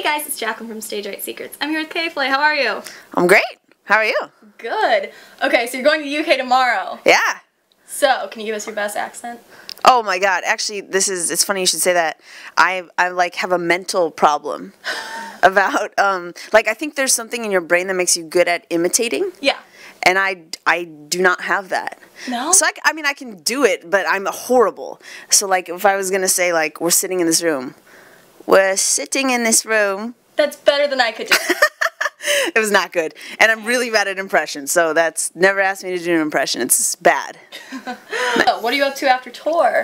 Hey guys, it's Jacqueline from Stage Right Secrets. I'm here with K.flay. How are you? I'm great. How are you? Good. Okay, so you're going to the UK tomorrow. Yeah. So, can you give us your best accent? Oh my God. Actually, it's funny you should say that. I like have a mental problem about like I think there's something in your brain that makes you good at imitating. Yeah. And I do not have that. No? So I mean I can do it, but I'm horrible. So like if I was going to say like we're sitting in this room. We're sitting in this room. That's better than I could do. It was not good. And I'm really bad at impressions, so that's never asked me to do an impression. It's bad. So, what are you up to after tour?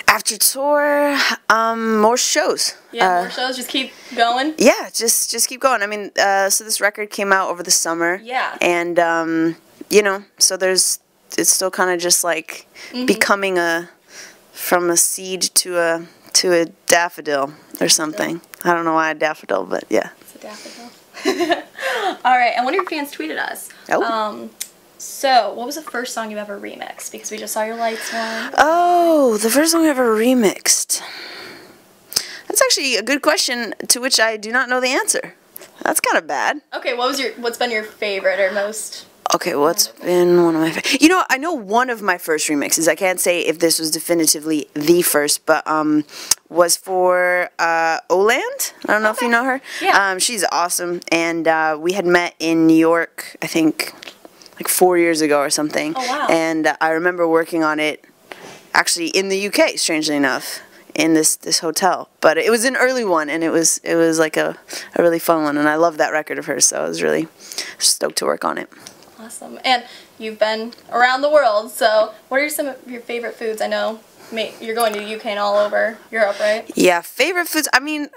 After tour, more shows. Yeah, more shows. Just keep going. Yeah, just keep going. I mean, so this record came out over the summer. Yeah. And you know, so it's still kind of just like becoming from a seed to a daffodil or something. I don't know why a daffodil, but yeah. It's a daffodil. Alright, and one of your fans tweeted us. Oh. So, what was the first song you ever remixed? Because we just saw your Lights one. Oh, the first song I ever remixed. That's actually a good question to which I do not know the answer. That's kind of bad. Okay, what's been your favorite or most... Okay, what's been one of my favorite? You know, I know one of my first remixes. I can't say if this was definitively the first, but was for Oland. I don't know if you know her. Yeah. She's awesome, and we had met in New York, I think, like 4 years ago or something. Oh, wow. And I remember working on it, actually in the UK, strangely enough, in this hotel. But it was an early one, and it was like a really fun one, and I love that record of hers, so I was really stoked to work on it. Awesome. And you've been around the world, so what are some of your favorite foods? I know you're going to the UK and all over Europe, right? Yeah, favorite foods. I mean,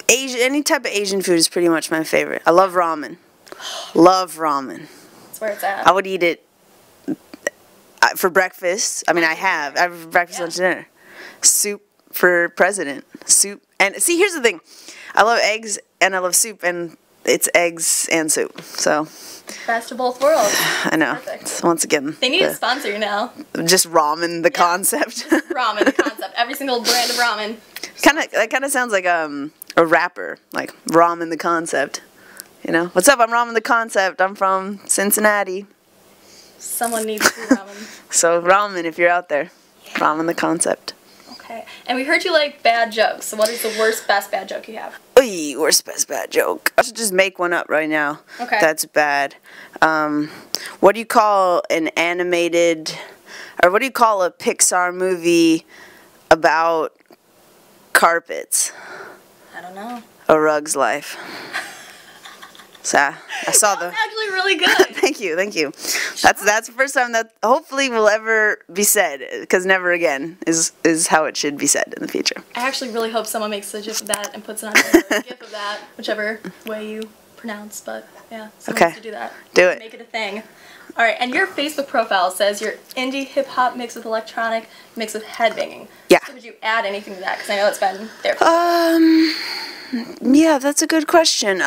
any type of Asian food is pretty much my favorite. I love ramen. Love ramen. That's where it's at. I would eat it for breakfast. I mean, I have breakfast, lunch, and dinner. Soup for president. Soup. And see, here's the thing. I love eggs and I love soup, and it's eggs and soup. So best of both worlds. I know. Perfect. So once again, they need to sponsor you now. Just ramen, the concept. Just ramen, the concept. Every single brand of ramen. That kind of sounds like a rapper, like Ramen the Concept. You know, what's up? I'm Ramen the Concept. I'm from Cincinnati. Someone needs to do ramen. So Ramen, if you're out there, Ramen the Concept. Okay. And we heard you like bad jokes. So what is the worst, best bad joke you have? Oy, worst, best bad joke. I should just make one up right now. Okay. That's bad. What do you call an animated, or what do you call a Pixar movie about carpets? I don't know. A Rug's Life. So I saw That's actually really good. Thank you. That's the first time that hopefully will ever be said, because never again is how it should be said in the future. I actually really hope someone makes a gif of that and puts it on a gif of that, whichever way you pronounce. But yeah, someone needs to do that. Do it. Make it a thing. All right, and your Facebook profile says you're indie hip hop mixed with electronic mixed with headbanging. Yeah. So would you add anything to that? Because I know it's been there. Yeah, that's a good question.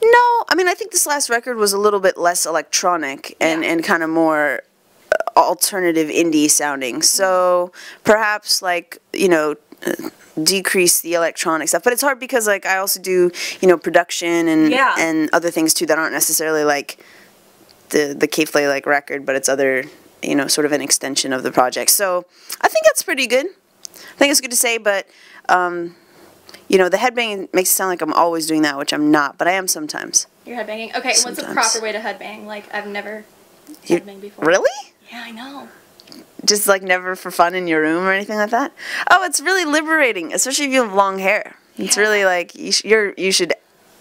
No, I mean, I think this last record was a little bit less electronic and kind of more alternative indie sounding. So perhaps, like, you know, decrease the electronic stuff. But it's hard because, like, I also do, you know, production and other things too that aren't necessarily like the K.flay like record, but it's other, you know, sort of an extension of the project. So I think that's pretty good. I think it's good to say, but you know, the headbanging makes it sound like I'm always doing that, which I'm not, but I am sometimes. You're headbanging? Okay, sometimes. What's the proper way to headbang? Like, I've never headbanged before. Really? Yeah, I know. Just like never for fun in your room or anything like that? Oh, it's really liberating, especially if you have long hair. It's really like, you should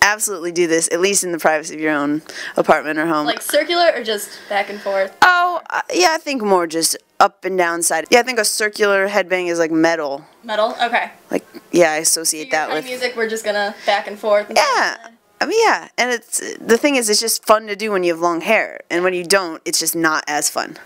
absolutely do this, at least in the privacy of your own apartment or home. Like circular or just back and forth? Oh, yeah, I think more just up and down side. Yeah, I think a circular headbang is like metal. Metal? Okay. Like, yeah, I associate that with music, we're just gonna back and forth. Yeah. I mean, yeah. And the thing is, it's just fun to do when you have long hair. And when you don't, it's just not as fun.